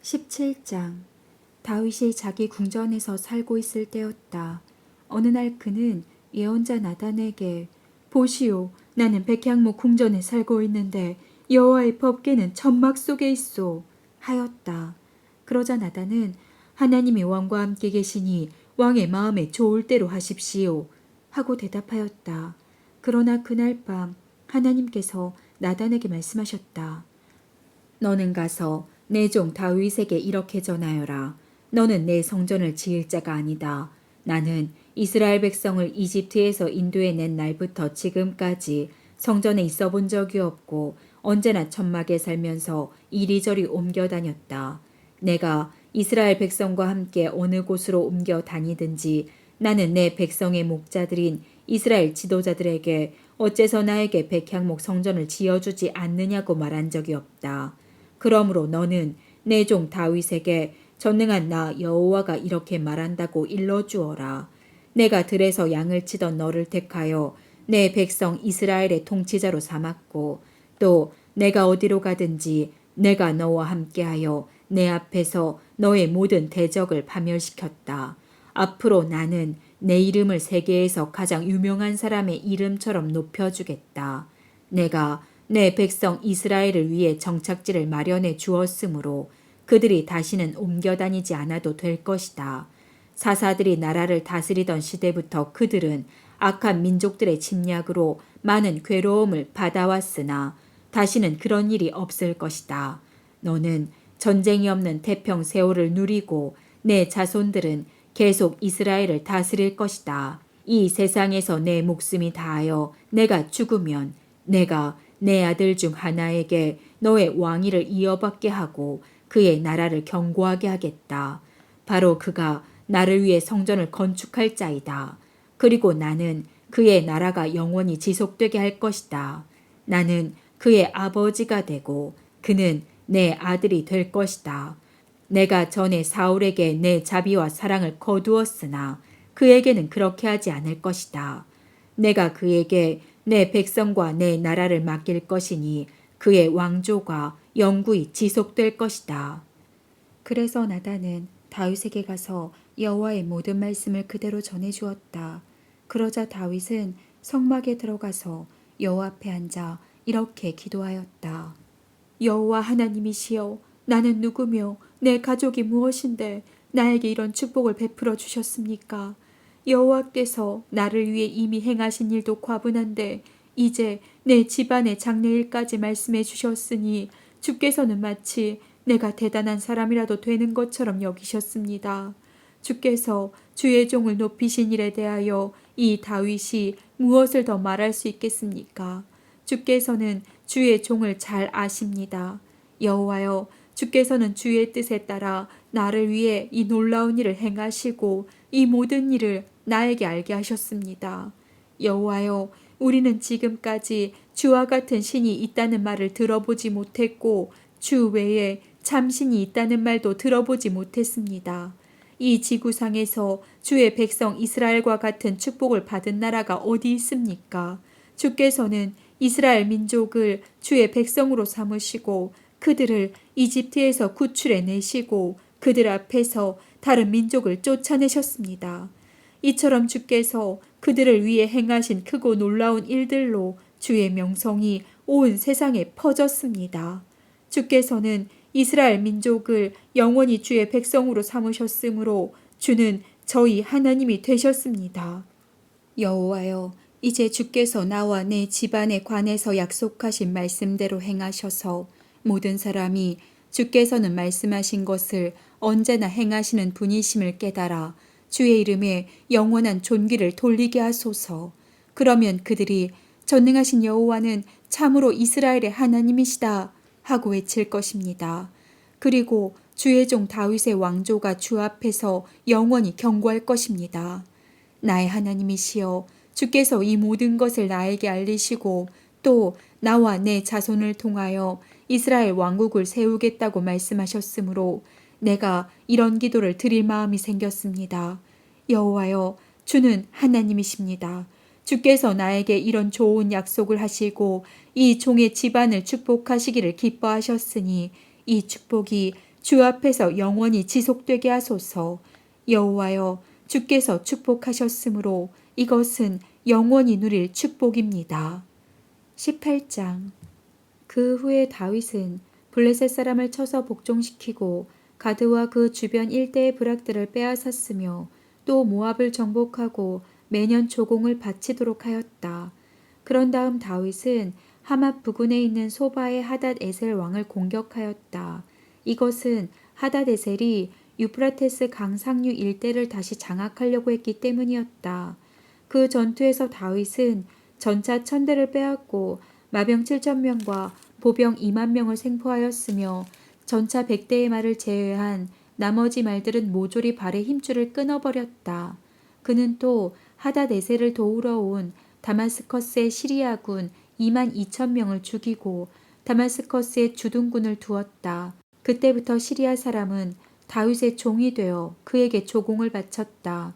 17장. 다윗이 자기 궁전에서 살고 있을 때였다. 어느 날 그는 예언자 나단에게 보시오, 나는 백향목 궁전에 살고 있는데 여호와의 법궤는 천막 속에 있소 하였다. 그러자 나단은 하나님이 왕과 함께 계시니 왕의 마음에 좋을 대로 하십시오 하고 대답하였다. 그러나 그날 밤 하나님께서 나단에게 말씀하셨다. 너는 가서 내 종 다윗에게 이렇게 전하여라. 너는 내 성전을 지을 자가 아니다. 나는 이스라엘 백성을 이집트에서 인도해낸 날부터 지금까지 성전에 있어 본 적이 없고 언제나 천막에 살면서 이리저리 옮겨 다녔다. 내가 이스라엘 백성과 함께 어느 곳으로 옮겨 다니든지 나는 내 백성의 목자들인 이스라엘 지도자들에게 어째서 나에게 백향목 성전을 지어주지 않느냐고 말한 적이 없다. 그러므로 너는 내 종 다윗에게 전능한 나 여호와가 이렇게 말한다고 일러주어라. 내가 들에서 양을 치던 너를 택하여 내 백성 이스라엘의 통치자로 삼았고 또 내가 어디로 가든지 내가 너와 함께하여 내 앞에서 너의 모든 대적을 파멸시켰다. 앞으로 나는 내 이름을 세계에서 가장 유명한 사람의 이름처럼 높여주겠다. 내가 내 백성 이스라엘을 위해 정착지를 마련해 주었으므로 그들이 다시는 옮겨 다니지 않아도 될 것이다. 사사들이 나라를 다스리던 시대부터 그들은 악한 민족들의 침략으로 많은 괴로움을 받아왔으나 다시는 그런 일이 없을 것이다. 너는 전쟁이 없는 태평 세월을 누리고 내 자손들은 계속 이스라엘을 다스릴 것이다. 이 세상에서 내 목숨이 다하여 내가 죽으면 내가 내 아들 중 하나에게 너의 왕위를 이어받게 하고 그의 나라를 견고하게 하겠다. 바로 그가 나를 위해 성전을 건축할 자이다. 그리고 나는 그의 나라가 영원히 지속되게 할 것이다. 나는 그의 아버지가 되고 그는 내 아들이 될 것이다. 내가 전에 사울에게 내 자비와 사랑을 거두었으나 그에게는 그렇게 하지 않을 것이다. 내가 그에게 내 백성과 내 나라를 맡길 것이니 그의 왕조가 영구히 지속될 것이다. 그래서 나단은 다윗에게 가서 여호와의 모든 말씀을 그대로 전해 주었다. 그러자 다윗은 성막에 들어가서 여호와 앞에 앉아 이렇게 기도하였다. 여호와 하나님이시여, 나는 누구며 내 가족이 무엇인데 나에게 이런 축복을 베풀어 주셨습니까? 여호와께서 나를 위해 이미 행하신 일도 과분한데 이제 내 집안의 장래일까지 말씀해 주셨으니 주께서는 마치 내가 대단한 사람이라도 되는 것처럼 여기셨습니다. 주께서 주의 종을 높이신 일에 대하여 이 다윗이 무엇을 더 말할 수 있겠습니까? 주께서는 주의 종을 잘 아십니다. 여호와여, 주께서는 주의 뜻에 따라 나를 위해 이 놀라운 일을 행하시고 이 모든 일을 나에게 알게 하셨습니다. 여호와여, 우리는 지금까지 주와 같은 신이 있다는 말을 들어보지 못했고 주 외에 참신이 있다는 말도 들어보지 못했습니다. 이 지구상에서 주의 백성 이스라엘과 같은 축복을 받은 나라가 어디 있습니까? 주께서는 이스라엘 민족을 주의 백성으로 삼으시고 그들을 이집트에서 구출해 내시고 그들 앞에서 다른 민족을 쫓아내셨습니다. 이처럼 주께서 그들을 위해 행하신 크고 놀라운 일들로 주의 명성이 온 세상에 퍼졌습니다. 주께서는 이스라엘 민족을 영원히 주의 백성으로 삼으셨으므로 주는 저희 하나님이 되셨습니다. 여호와여, 이제 주께서 나와 내 집안에 관해서 약속하신 말씀대로 행하셔서 모든 사람이 주께서는 말씀하신 것을 언제나 행하시는 분이심을 깨달아 주의 이름에 영원한 존귀를 돌리게 하소서. 그러면 그들이 전능하신 여호와는 참으로 이스라엘의 하나님이시다 하고 외칠 것입니다. 그리고 주의 종 다윗의 왕조가 주 앞에서 영원히 견고할 것입니다. 나의 하나님이시여, 주께서 이 모든 것을 나에게 알리시고 또 나와 내 자손을 통하여 이스라엘 왕국을 세우겠다고 말씀하셨으므로 내가 이런 기도를 드릴 마음이 생겼습니다. 여호와여, 주는 하나님이십니다. 주께서 나에게 이런 좋은 약속을 하시고 이 종의 집안을 축복하시기를 기뻐하셨으니 이 축복이 주 앞에서 영원히 지속되게 하소서. 여호와여, 주께서 축복하셨으므로 이것은 영원히 누릴 축복입니다. 18장. 그 후에 다윗은 블레셋 사람을 쳐서 복종시키고 가드와 그 주변 일대의 부락들을 빼앗았으며 또 모압을 정복하고 매년 조공을 바치도록 하였다. 그런 다음 다윗은 하맛 부근에 있는 소바의 하닷 에셀 왕을 공격하였다. 이것은 하닷 에셀이 유프라테스 강 상류 일대를 다시 장악하려고 했기 때문이었다. 그 전투에서 다윗은 전차 1000대를 빼앗고 마병 7000명과 보병 20000명을 생포하였으며 전차 100대의 말을 제외한 나머지 말들은 모조리 발의 힘줄을 끊어버렸다. 그는 또 하닷 에셀을 도우러 온 다마스커스의 시리아군 22,000명을 죽이고 다마스커스에 주둔군을 두었다. 그때부터 시리아 사람은 다윗의 종이 되어 그에게 조공을 바쳤다.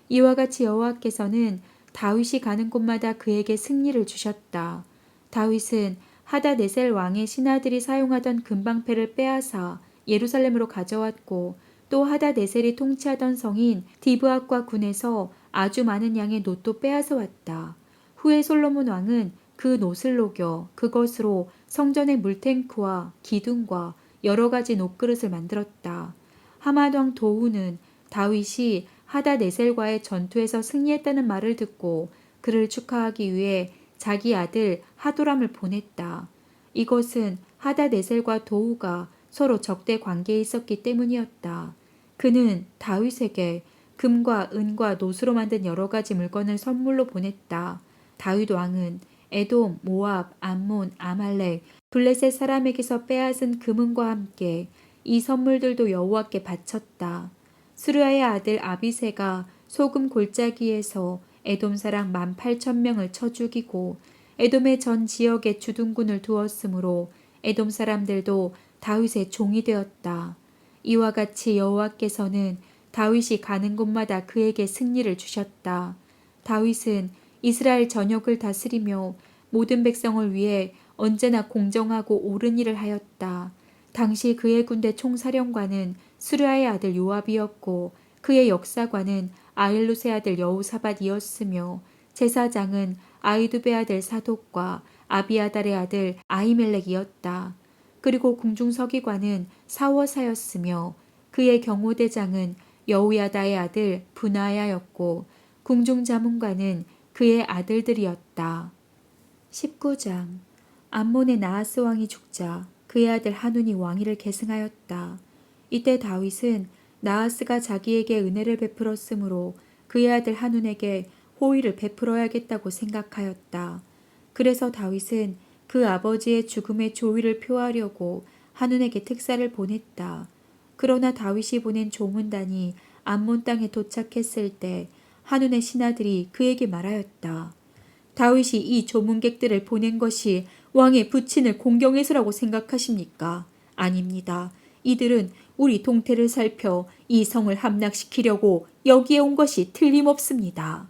이와 같이 여호와께서는 다윗이 가는 곳마다 그에게 승리를 주셨다. 다윗은 하닷 에셀 왕의 신하들이 사용하던 금방패를 빼앗아 예루살렘으로 가져왔고 또 하닷 에셀이 통치하던 성인 디브앗과 군에서 아주 많은 양의 놋도 빼앗아 왔다. 후에 솔로몬 왕은 그 놋을 녹여 그것으로 성전의 물탱크와 기둥과 여러 가지 놋그릇을 만들었다. 하맛 왕 도우는 다윗이 하닷 에셀과의 전투에서 승리했다는 말을 듣고 그를 축하하기 위해 자기 아들 하도람을 보냈다. 이것은 하닷 에셀과 도우가 서로 적대 관계에 있었기 때문이었다. 그는 다윗에게 금과 은과 놋으로 만든 여러 가지 물건을 선물로 보냈다. 다윗 왕은 에돔, 모압, 암몬, 아말렉, 블레셋 사람에게서 빼앗은 금은과 함께 이 선물들도 여호와께 바쳤다. 스루야의 아들 아비새가 소금 골짜기에서 에돔 사람 18,000명을 쳐 죽이고 에돔의 전 지역에 주둔군을 두었으므로 에돔 사람들도 다윗의 종이 되었다. 이와 같이 여호와께서는 다윗이 가는 곳마다 그에게 승리를 주셨다. 다윗은 이스라엘 전역을 다스리며 모든 백성을 위해 언제나 공정하고 옳은 일을 하였다. 당시 그의 군대 총사령관은 스루야의 아들 요압이었고 그의 역사관은 아일루스의 아들 여호사밧이었으며 제사장은 아이두베 아들 사독과 아비아달의 아들 아히멜렉이었다. 그리고 궁중서기관은 사워사였으며 그의 경호대장은 여우야다의 아들 분하야였고 궁중자문관은 그의 아들들이었다. 19장. 암몬의 나하스 왕이 죽자 그의 아들 하눈이 왕위를 계승하였다. 이때 다윗은 나하스가 자기에게 은혜를 베풀었으므로 그의 아들 하눈에게 호의를 베풀어야겠다고 생각하였다. 그래서 다윗은 그 아버지의 죽음의 조의를 표하려고 하눈에게 특사를 보냈다. 그러나 다윗이 보낸 조문단이 암몬 땅에 도착했을 때 하눈의 신하들이 그에게 말하였다. 다윗이 이 조문객들을 보낸 것이 왕의 부친을 공경해서라고 생각하십니까? 아닙니다. 이들은 우리 동태를 살펴 이 성을 함락시키려고 여기에 온 것이 틀림없습니다.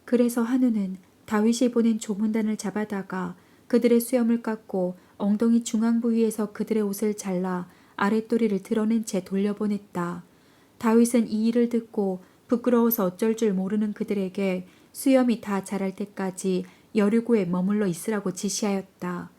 그래서 하눈은 다윗이 보낸 조문단을 잡아다가 그들의 수염을 깎고 엉덩이 중앙 부위에서 그들의 옷을 잘라 아랫도리를 드러낸 채 돌려보냈다. 다윗은 이 일을 듣고 부끄러워서 어쩔 줄 모르는 그들에게 수염이 다 자랄 때까지 여리고에 머물러 있으라고 지시하였다.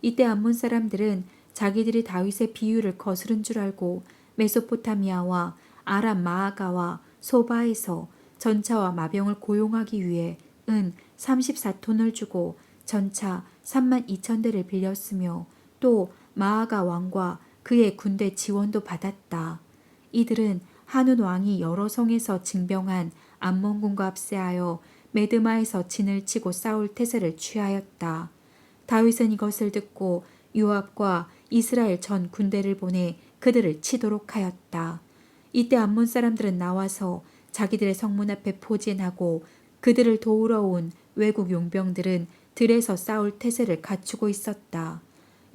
이때 암몬 사람들은 자기들이 다윗의 비유를 거스른 줄 알고 메소포타미아와 아람 마아가와 소바에서 전차와 마병을 고용하기 위해 은 34톤을 주고 전차 32,000대를 빌렸으며 또 마아가 왕과 그의 군대 지원도 받았다. 이들은 하눈 왕이 여러 성에서 징병한 암몬군과 합세하여 메드마에서 진을 치고 싸울 태세를 취하였다. 다윗은 이것을 듣고 요압과 이스라엘 전 군대를 보내 그들을 치도록 하였다. 이때 암몬 사람들은 나와서 자기들의 성문 앞에 포진하고 그들을 도우러 온 외국 용병들은 들에서 싸울 태세를 갖추고 있었다.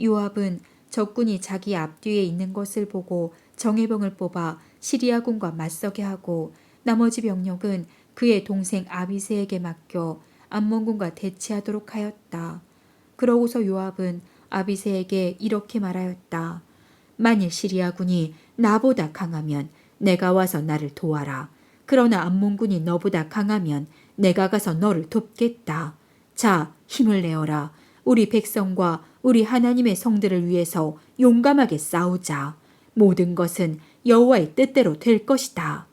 요압은 적군이 자기 앞뒤에 있는 것을 보고 정예병을 뽑아 시리아군과 맞서게 하고 나머지 병력은 그의 동생 아비새에게 맡겨 암몬군과 대치하도록 하였다. 그러고서 요압은 아비새에게 이렇게 말하였다. 만일 시리아군이 나보다 강하면 내가 와서 나를 도와라. 그러나 암몬군이 너보다 강하면 내가 가서 너를 돕겠다. 자, 힘을 내어라. 우리 백성과 우리 하나님의 성들을 위해서 용감하게 싸우자. 모든 것은 여호와의 뜻대로 될 것이다.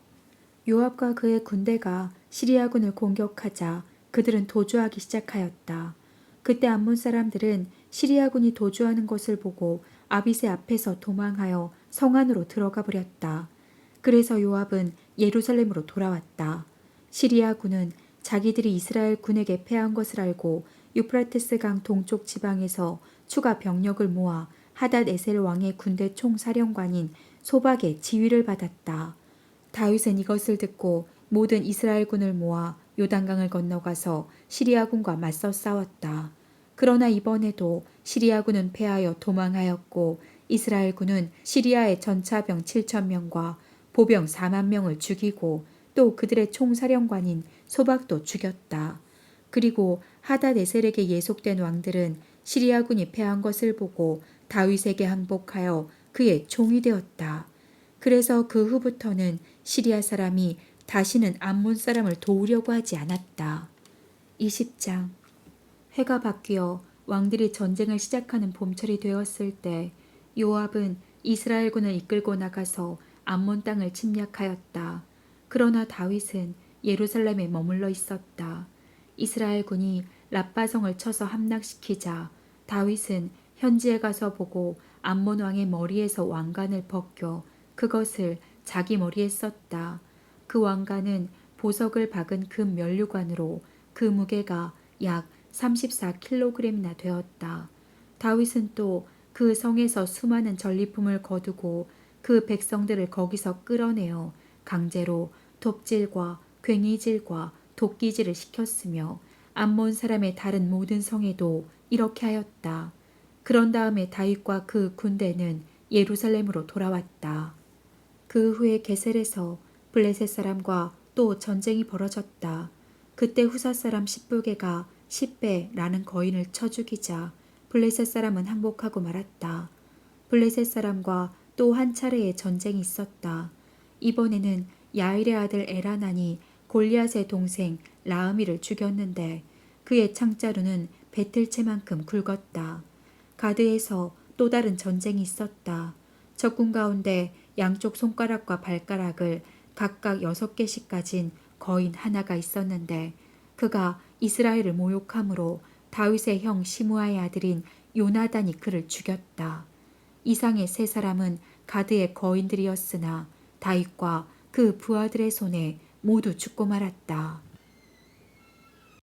요압과 그의 군대가 시리아군을 공격하자 그들은 도주하기 시작하였다. 그때 암몬 사람들은 시리아군이 도주하는 것을 보고 아빗의 앞에서 도망하여 성 안으로 들어가 버렸다. 그래서 요압은 예루살렘으로 돌아왔다. 시리아군은 자기들이 이스라엘 군에게 패한 것을 알고 유프라테스 강 동쪽 지방에서 추가 병력을 모아 하닷 에셀 왕의 군대 총사령관인 소박의 지휘를 받았다. 다윗은 이것을 듣고 모든 이스라엘군을 모아 요단강을 건너가서 시리아군과 맞서 싸웠다. 그러나 이번에도 시리아군은 패하여 도망하였고 이스라엘군은 시리아의 전차병 7,000명과 보병 4만 명을 죽이고 또 그들의 총사령관인 소박도 죽였다. 그리고 하닷 에셀에게 예속된 왕들은 시리아군이 패한 것을 보고 다윗에게 항복하여 그의 종이 되었다. 그래서 그 후부터는 시리아 사람이 다시는 암몬 사람을 도우려고 하지 않았다. 20장. 해가 바뀌어 왕들이 전쟁을 시작하는 봄철이 되었을 때 요압은 이스라엘군을 이끌고 나가서 암몬 땅을 침략하였다. 그러나 다윗은 예루살렘에 머물러 있었다. 이스라엘군이 랍바성을 쳐서 함락시키자 다윗은 현지에 가서 보고 암몬 왕의 머리에서 왕관을 벗겨 그것을 자기 머리에 썼다. 그 왕관은 보석을 박은 금 면류관으로 그 무게가 약 34kg이나 되었다. 다윗은 또 그 성에서 수많은 전리품을 거두고 그 백성들을 거기서 끌어내어 강제로 돕질과 괭이질과 도끼질을 시켰으며 암몬 사람의 다른 모든 성에도 이렇게 하였다. 그런 다음에 다윗과 그 군대는 예루살렘으로 돌아왔다. 그 후에 게셀에서 블레셋 사람과 또 전쟁이 벌어졌다. 그때 후사 사람 십불개가 십배라는 거인을 쳐 죽이자 블레셋 사람은 항복하고 말았다. 블레셋 사람과 또 한 차례의 전쟁이 있었다. 이번에는 야일의 아들 에라난이 골리앗의 동생 라흐미를 죽였는데 그의 창자루는 배틀채만큼 굵었다. 가드에서 또 다른 전쟁이 있었다. 적군 가운데 양쪽 손가락과 발가락을 각각 6개씩 가진 거인 하나가 있었는데 그가 이스라엘을 모욕함으로 다윗의 형 시므아의 아들인 요나단이 그를 죽였다. 이상의 세 사람은 가드의 거인들이었으나 다윗과 그 부하들의 손에 모두 죽고 말았다.